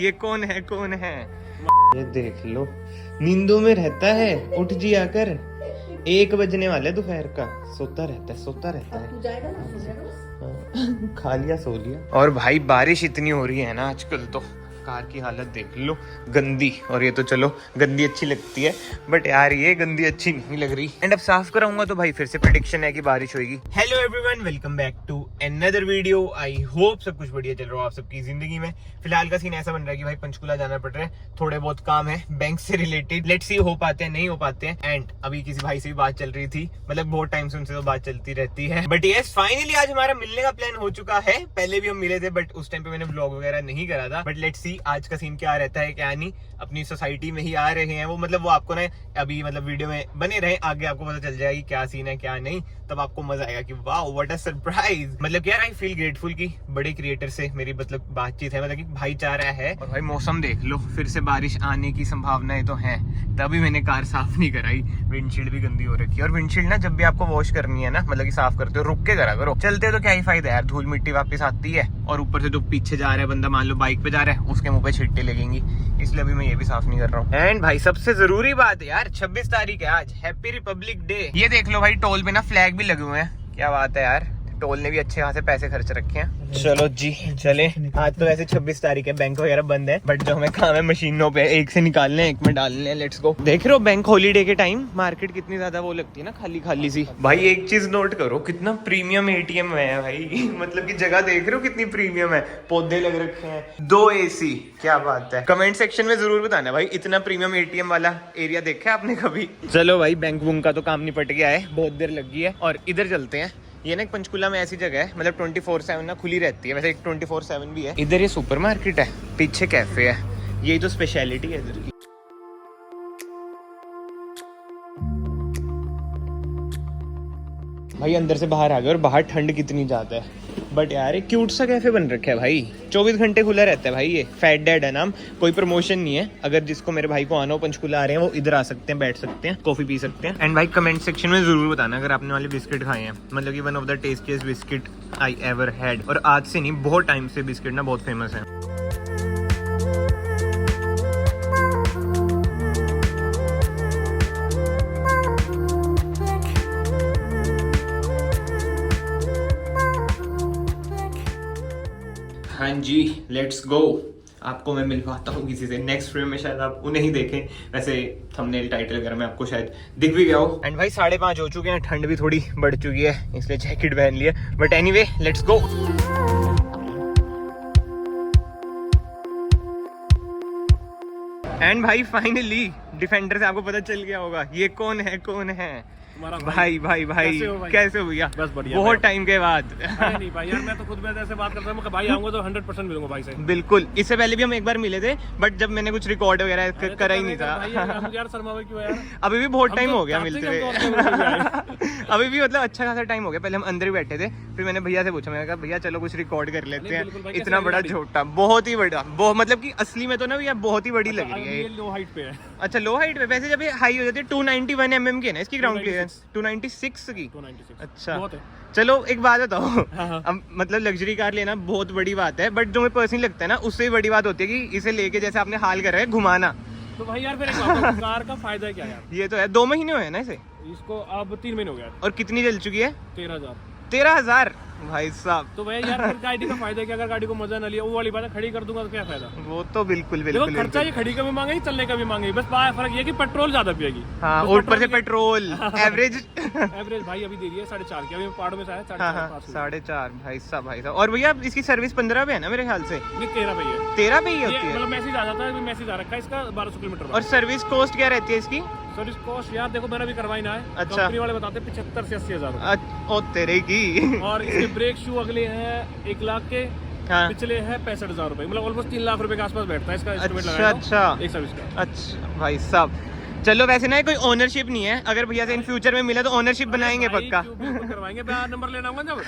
ये कौन है कौन है? ये देख लो, नींदों में रहता है, उठ जी आकर 1 बजने वाला दोपहर का, सोता रहता है। तू जाएगा ना, सो जाएगा बस। खा लिया सो लिया। और भाई बारिश इतनी हो रही है ना आजकल, तो कार की हालत देख लो, गंदी। और ये तो चलो गंदी अच्छी लगती है, बट यार ये गंदी अच्छी नहीं लग रही। एंड अब साफ कराऊंगा तो भाई फिर से प्रेडिक्शन है कि बारिश होगी। Hello everyone, welcome back to another video. I hope सब कुछ बढ़िया चल रहा हो आप सबकी जिंदगी में। फिलहाल का सीन ऐसा बन रहा है कि भाई पंचकुला जाना पड़ रहा है, थोड़े बहुत काम है बैंक से रिलेटेड। लेट्स सी हो पाते हैं नहीं हो पाते हैं। एंड अभी किसी भाई से भी बात चल रही थी, मतलब बहुत टाइम से उनसे तो बात चलती रहती है, बट यस फाइनली आज हमारा मिलने का प्लान हो चुका है। पहले भी हम मिले थे बट उस टाइम पे मैंने व्लॉग वगैरह नहीं करा था। बट लेट्स सी आज का सीन क्या रहता है क्या नहीं। अपनी सोसाइटी में ही आ रहे हैं वो, मतलब वो आपको ना अभी मतलब वीडियो में बने रहे, आगे आपको पता चल जाएगा कि क्या सीन है क्या नहीं, तब आपको मजा आएगा कि वाओ व्हाट अ सरप्राइज। मतलब यार आई फील ग्रेटफुल कि बड़े क्रिएटर से मेरी मतलब बातचीत है, मतलब कि भाईचारा है। और भाई मौसम देख लो, फिर से बारिश आने की संभावनाएं तो हैं, तभी मैंने कार साफ नहीं कराई। विंडशील्ड भी गंदी हो रखी है। और विंडशील्ड ना जब भी आपको वॉश करनी है ना, मतलब कि साफ करते हो, रुक के करा करो। चलते तो क्या ही फायदा है यार, धूल मिट्टी वापस आती है। और ऊपर से जो पीछे जा रहा है बंदा, मान लो बाइक पे जा रहा है, उसके मुंह पे छिट्टे लगेंगी, इसलिए अभी मैं ये भी साफ नहीं कर रहा हूँ। एंड भाई सबसे जरूरी बात है यार, 26 तारीख है आज, हैप्पी रिपब्लिक डे। ये देख लो भाई, टोल पे ना फ्लैग भी लगे हुए हैं, क्या बात है यार। टोल ने भी अच्छे खासे पैसे खर्च रखे हैं। चलो जी चले। आज तो वैसे 26 तारीख है, बैंक वगैरह बंद है, बट जो हमें काम है मशीनों पे, एक से निकालने एक में डालने। Let's go. देख रहे हो बैंक हॉलीडे के टाइम मार्केट कितनी ज्यादा वो लगती है ना, खाली खाली सी। भाई एक चीज नोट करो, कितना प्रीमियम एटीएम है भाई। मतलब की जगह देख रहे हो कितनी प्रीमियम है, पौधे लग रखे हैं, 2 AC, क्या बात है। कमेंट सेक्शन में जरूर बताना भाई, इतना प्रीमियम एटीएम वाला एरिया देखा है आपने कभी? चलो भाई बैंक बुंक का तो काम निपट गया है, बहुत देर लग गई है। और इधर चलते हैं। ये ना पंचकुला में ऐसी जगह है, मतलब 24/7 ना खुली रहती है, वैसे एक 24/7 भी है। इधर ये सुपरमार्केट है, पीछे कैफे है, यही तो स्पेशलिटी है इधर की। भाई अंदर से बाहर आ गए और बाहर ठंड कितनी ज्यादा है, बट यार एक क्यूट सा कैफे बन रखा है भाई, 24 घंटे खुला रहता है भाई। ये फैट डैड है नाम, कोई प्रमोशन नहीं है। अगर जिसको मेरे भाई को आना हो, पंचकुला आ रहे हैं, वो इधर आ सकते हैं, बैठ सकते हैं, कॉफी पी सकते हैं। एंड भाई कमेंट सेक्शन में जरूर बताना अगर आपने वाले बिस्किट खाए हैं, मतलब कि one of the tastiest biscuit I ever had. और आज से नहीं, बहुत टाइम से बिस्किट ना बहुत फेमस है। हाँ जी लेट्स गो। आपको मैं मिलवाता हूँ किसी से नेक्स्ट वीडियो में, शायद आप उन्हें ही देखें। वैसे थंबनेल टाइटल वगैरह में आपको शायद दिख भी गया हो। एंड भाई 5:30 हो चुके हैं, ठंड भी थोड़ी बढ़ चुकी है, इसलिए जैकेट पहन लिया। But anyway let's go. And भाई फाइनली डिफेंडर से आपको पता चल गया होगा ये कौन है। भाई कैसे हो भैया? बस बढ़िया, बहुत टाइम के बाद। नहीं भाई यार, मैं तो खुद में ऐसे बात करता हूँ, भाई आऊंगा तो 100% मिलूंगा भाई से। बिल्कुल, इससे पहले भी हम एक बार मिले थे, बट जब मैंने कुछ रिकॉर्ड वगैरह करा ही नहीं था। यार शर्मा भाई क्यों यार? अभी भी बहुत टाइम हो गया मिलते हुए। हुए। अभी भी मतलब अच्छा खासा टाइम हो गया। पहले हम अंदर ही बैठे थे, फिर मैंने भैया से पूछा, मैंने कहा भैया चलो कुछ रिकॉर्ड कर लेते हैं। इतना बड़ा छोटा, बहुत ही बड़ा, मतलब कि असली में तो ना भैया बहुत ही बड़ी लग रही है। लो हाइट पे है। अच्छा लो हाइट पे, वैसे जब ये हाई हो जाती है 291 mm की है ना इसकी ग्राउंड क्लियरेंस, 296 की। 296 अच्छा बहुत है। चलो एक बात बताओ, हाँ। अब मतलब लग्जरी कार लेना बहुत बड़ी बात है, बट जो मुझे पर्सनली लगता है ना, उससे भी बड़ी बात होती है कि इसे लेके जैसे आपने हाल कर रहा है घुमाना। तो भाई यार फिर एक बात है, कार का फायदा क्या यार? ये तो है, 2 महीने हुए हैं ना इसे, इसको अब 3 महीने हो गया। और कितनी चल चुकी है? 13,000 भाई साहब। तो भाई यार फिर गाड़ी का फायदा क्या? अगर गाड़ी को मजा ना लिया, वो वाली बात है, खड़ी कर दूंगा तो क्या फायदा? वो तो बिल्कुल देखो बिल्कुल खर्चा ये खड़ी का भी मांगेगी, चलने का भी मांगेगी, बस फर्क ये कि पेट्रोल ज्यादा पिएगी। हाँ, तो और ऊपर से पेट्रोल एवरेज एवरेज भाई अभी दे रही है 4.5 की, अभी पहाड़ों में से आया 4.5। 4.5 भाई साहब। और भैया इसकी सर्विस 15 पे है ना मेरे ख्याल से? नहीं 13 पे है। 13 पे ही होती है? मतलब मैसेज आ जाता है, मैसेज आ रखा है इसका 1200 किलोमीटर। और सर्विस कॉस्ट क्या रहती है इसकी? सर्विस कॉस्ट यार देखो मैंने भी करवाई ना है। अच्छा। कंपनी वाले बताते हैं 75 से 80 हजार। ओ तेरे की। और इसके ब्रेक शू अगले हैं 1 लाख के, हाँ। पिछले है 65,000 रुपए, मतलब ऑलमोस्ट 3 लाख रुपए के आसपास बैठता है इसका एस्टिमेट अच्छा लगाया अच्छा एक सर्विस का। अच्छा भाई साहब, चलो वैसे ना कोई ओनरशिप नहीं है, अगर भैया से इन फ्यूचर में मिला तो ओनरशिप बनाएंगे पक्का। करवाएंगे, नंबर लेना होगा जब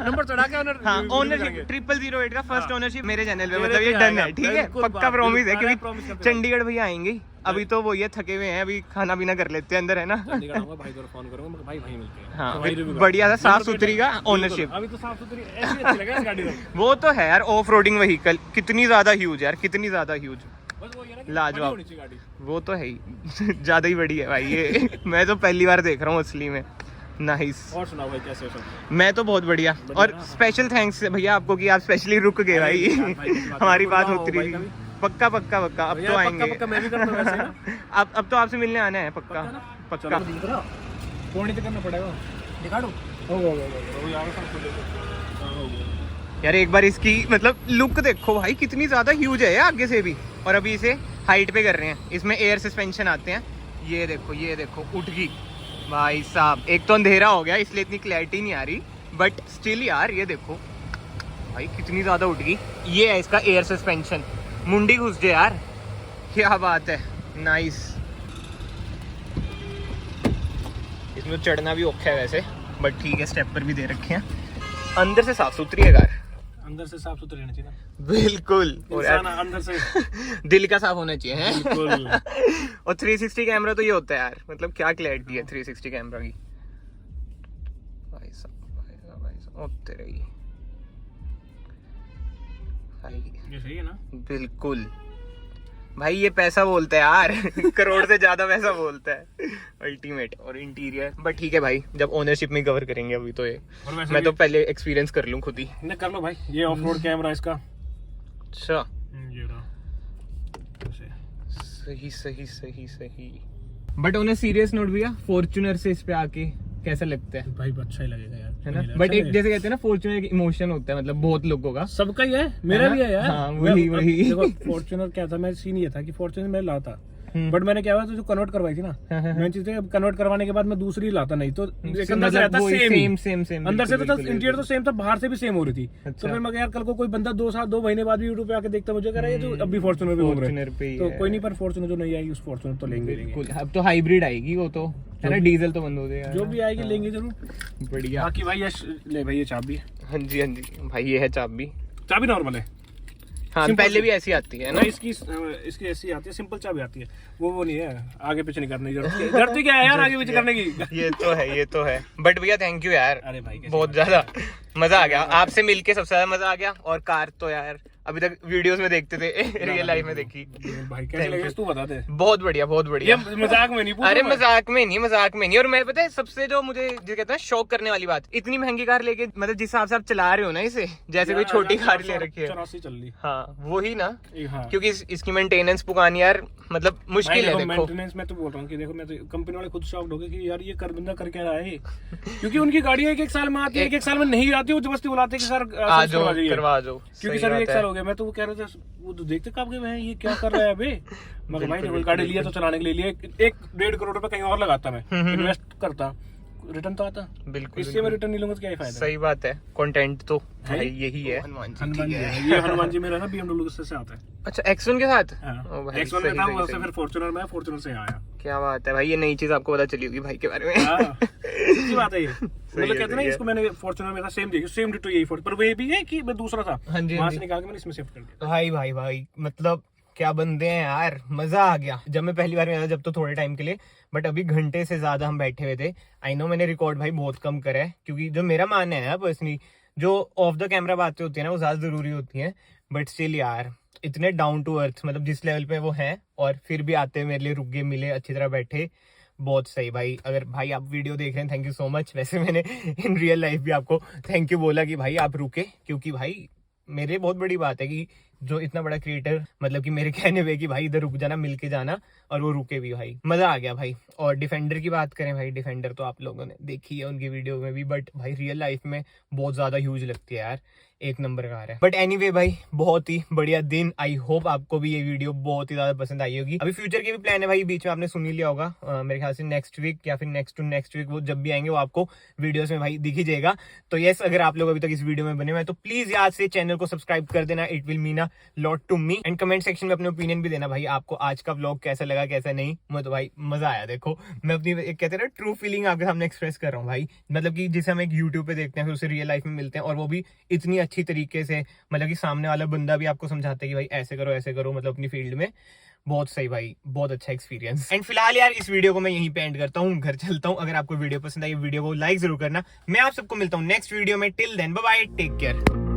नंबर चढ़ा के ओनर। हाँ ओनरशिप 0008 का फर्स्ट ओनरशिप मेरे चैनल पे, मतलब ये डन है, ठीक है, पक्का प्रॉमिस है, क्योंकि चंडीगढ़ भैया आएंगे अभी तो वो ये थके हुए हैं, अभी खाना पीना कर लेते हैं अंदर, है ना। भाई को फोन करूंगा, भाई वहीं मिलते हैं। हाँ बढ़िया सा साफ सुथरी का ओनरशिप, अभी तो साफ सुथरी ऐसी अच्छी लगे इस गाड़ी में। वो तो है यार, ऑफ रोडिंग व्हीकल कितनी ज्यादा ह्यूज यार, कितनी ज्यादा ह्यूज, बस वो ये ना कि लाजवाब। होनी चाहिए गाड़ी। वो तो है ही ज्यादा ही बड़ी है भाई ये मैं तो पहली बार देख रहा हूँ असली में। नाइस। और सुनाओ भाई कैसे हो सब? मैं तो बहुत बढ़िया, और स्पेशल थैंक्स भैया आपको कि आप स्पेशली रुक गए भाई हमारी बात होती रही। पक्का पक्का पक्का, अब तो आएंगे। पक्का मैं भी करता हूं वैसे ना। अब तो आपसे मिलने आना है पक्का पक्का। फोन ही तो करना पड़ेगा, दिखा दो। हो यार सब खुले तो यार एक बार इसकी मतलब लुक देखो भाई, कितनी ज्यादा ह्यूज है आगे से भी, और अभी इसे हाइट पे कर रहे हैं, इसमें एयर सस्पेंशन आते हैं। ये देखो उठ गई भाई साहब। एक तो अंधेरा हो गया इसलिए इतनी क्लैरिटी नहीं आ रही, बट स्टिल यार ये देखो भाई कितनी ज्यादा उठ गई। ये है इसका एयर सस्पेंशन, मुंडी घुस जाए यार, क्या बात है, नाइस। इसमें चढ़ना भी औखा है वैसे, बट ठीक है, स्टेप पर भी दे रखे हैं। अंदर से साफ सुथरी है कार, अंदर से साफ सुथरी रहना चाहिए ना। बिल्कुल, और इंसान अंदर से दिल का साफ होना चाहिए है। बिल्कुल। और 360 कैमरा तो ये होता है यार, मतलब क्या क्लैरिटी है 360 कैमरा की, भाई साहब ओ तेरे ही भाई, ये सही है ना। बिल्कुल भाई, ये पैसा बोलता है यार करोड़ से ज्यादा पैसा बोलता है अल्टीमेट। और इंटीरियर बट ठीक है भाई, जब ओनरशिप में कवर करेंगे, अभी तो ये मैं तो पहले एक्सपीरियंस कर लूं खुद ही। नहीं कर लो भाई, ये ऑफ रोड कैमरा इसका। अच्छा ये रहा। सही सही सही सही। But on a serious note भैया, फॉर्च्यूनर से इस पे आके कैसा लगता है? भाई अच्छा ही लगेगा यार, है ना। बट एक जैसे कहते हैं ना, फॉर्च्यूनर एक इमोशन होता है, मतलब बहुत लोगों का, सबका ही है, मेरा भी है यार। हाँ, वही देखो फॉर्च्यूनर क्या था, मैं सीन ये था कि फॉर्च्यूनर मैं लाता, बट मैंने क्या हुआ तो जो कन्वर्ट करवाई थी ना, मैं चीजें कन्वर्ट करवाने के बाद मैं दूसरी लाता, नहीं तो एक अंदर से रहता सेम अंदर से तो इंटीरियर तो सेम था, बाहर से भी सेम हो रही थी। तो फिर मैं यार कल को कोई बंदा 2 महीने बाद भी यूट्यूब पे आके देखता, मुझे कह रहा है ये तो अभी फॉर्च्यूनर पे घूम रहे हैं, तो कोई नहीं, पर फॉर्च्यूनर जो नहीं आएगी उस फॉर्च्यूनर तो लेंगे। अब तो हाइब्रिड आएगी, वो तो है ना, डीजल तो बंद हो जाएगा, जो भी आएगी लेंगे जरूर। बढ़िया। बाकी भाई ले भाई ये चाबी। हाँ जी भाई, ये है चाबी। चाबी नॉर्मल है, हाँ पहले भी ऐसी आती है ना, इसकी ऐसी आती है, सिंपल चाबी आती है, वो नहीं है, आगे पीछे नहीं करने की जरूरत क्या है यार, आगे पीछे करने की। ये तो है। बट भैया थैंक यू यार, अरे भाई बहुत ज्यादा मजा आ गया आपसे मिलके, सबसे ज्यादा मजा आ गया। और कार तो यार अभी तक वीडियोस में देखते थे, रियल लाइफ में देखी भाई, कैसे लगे तू बता दे। बहुत बढ़िया बहुत बढ़िया। मजाक में नहीं, अरे मजाक में नहीं। और मैं पता है सबसे जो मुझे जो कहते हैं शौक करने वाली बात, इतनी महंगी कार लेके, मतलब जिस हिसाब से आप चला रहे हो ना इसे, जैसे कोई छोटी कार ले रखी है। 84 चल रही। हाँ वही ना, हाँ। क्योंकि इसकी मेंटेनेंस पुकानी यार मतलब मुश्किल है। देखो मेंटेनेंस में तो बोल रहा हूँ कि देखो, मैं तो कंपनी वाले खुद शॉक्ड हो गए कि यार ये कर बंदा कर क्या रहा है, क्योंकि उनकी गाड़ी एक साल में आती है, एक साल में नहीं आती, वो जबरदस्ती बुलाते हैं कि सर करवा दो, क्योंकि सर 1 साल हो गया। मैं तो वो कह रहा था, वो तो देखते कब गए ये क्या कर रहा है अबे। मगर भाई देखो गाड़ी लिया तो चलाने के लिए लिया, 1-1.5 करोड़ रुपए कहीं और लगाता, मैं इन्वेस्ट करता, रिटर्न तो आता। बिल्कुल, इससे मैं रिटर्न नहीं लूंगा तो क्या फायदा। सही बात है, कंटेंट तो भाई यही है। हनुमान जी है, ये हनुमान जी मेरा ना BMW से आता है। अच्छा X1 के साथ। ओ भाई X1 में था, वो से फिर फॉर्च्यूनर में, फॉर्च्यूनर से आया। क्या बात है भाई, ये नई चीज आपको पता चली होगी भाई के बारे में। सच्ची बात है ये, मतलब कहते हैं ना, इसको मैंने फॉर्च्यूनर में था, सेम डिटो यही पर वो ये भी है कि मैं दूसरा था, वहां से निकाल के मैंने इसमें शिफ्ट कर दिया। भाई मतलब क्या बंदे हैं यार, मजा आ गया। जब मैं पहली बार में आया जब तो थोड़े टाइम के लिए, बट अभी घंटे से ज्यादा हम बैठे हुए थे। आई नो मैंने रिकॉर्ड भाई बहुत कम करा है, क्योंकि जो मेरा मानना है ना पर्सनली, जो ऑफ द कैमरा बातें होती है ना वो ज्यादा जरूरी होती हैं। बट स्टिल यार इतने डाउन टू अर्थ, मतलब जिस लेवल पे वो हैं, और फिर भी आते मेरे लिए रुक गए, मिले, अच्छी तरह बैठे, बहुत सही भाई। अगर भाई आप वीडियो देख रहे हैं, थैंक यू सो मच। वैसे मैंने इन रियल लाइफ भी आपको थैंक यू बोला कि भाई आप रुके, क्योंकि भाई मेरे बहुत बड़ी बात है कि जो इतना बड़ा क्रिएटर, मतलब कि मेरे कहने पे कि भाई इधर रुक जाना, मिल के जाना, और वो रुके भी भाई, मजा आ गया भाई। और डिफेंडर की बात करें भाई, डिफेंडर तो आप लोगों ने देखी है उनकी वीडियो में भी, बट भाई रियल लाइफ में बहुत ज्यादा ह्यूज लगती है यार। एक नंबर कार है। बट एनीवे भाई बहुत ही बढ़िया दिन। आई होप आपको भी ये वीडियो बहुत ही ज्यादा पसंद आई होगी। अभी फ्यूचर के भी प्लान है भाई, बीच में आपने सुन ही लिया होगा, मेरे ख्याल से नेक्स्ट वीक या फिर नेक्स्ट टू नेक्स्ट वीक वो जब भी आएंगे वो आपको वीडियोस में भाई दिख ही जाएगा। तो यस, अगर आप लोग अभी तक इस वीडियो में बने हुए हैं तो प्लीज याद से चैनल को सब्सक्राइब कर देना, it will mean a lot to me. And comment section में अपने ओपिनियन भी देना भाई, आपको आज का व्लॉग कैसा लगा कैसा नहीं। मैं तो भाई मजा आया, देखो मैं अपनी कहते हैं ना ट्रू फीलिंग आपके सामने एक्सप्रेस कर रहा हूँ भाई। मतलब कि जिसे हम एक यूट्यूब पे देखते हैं फिर उसे रियल लाइफ में मिलते हैं, और वो भी इतनी अच्छी तरीके से, मतलब कि सामने वाला बंदा भी आपको समझाता है कि भाई ऐसे करो मतलब अपनी फील्ड में। बहुत सही भाई, बहुत अच्छा एक्सपीरियंस। एंड फिलहाल यार इस वीडियो को मैं यहीं पे एंड करता हूँ, घर चलता हूँ। अगर आपको वीडियो पसंद आई वीडियो को लाइक जरूर करना। मैं आप सबको मिलता हूँ नेक्स्ट वीडियो में। Till then bye bye, take care.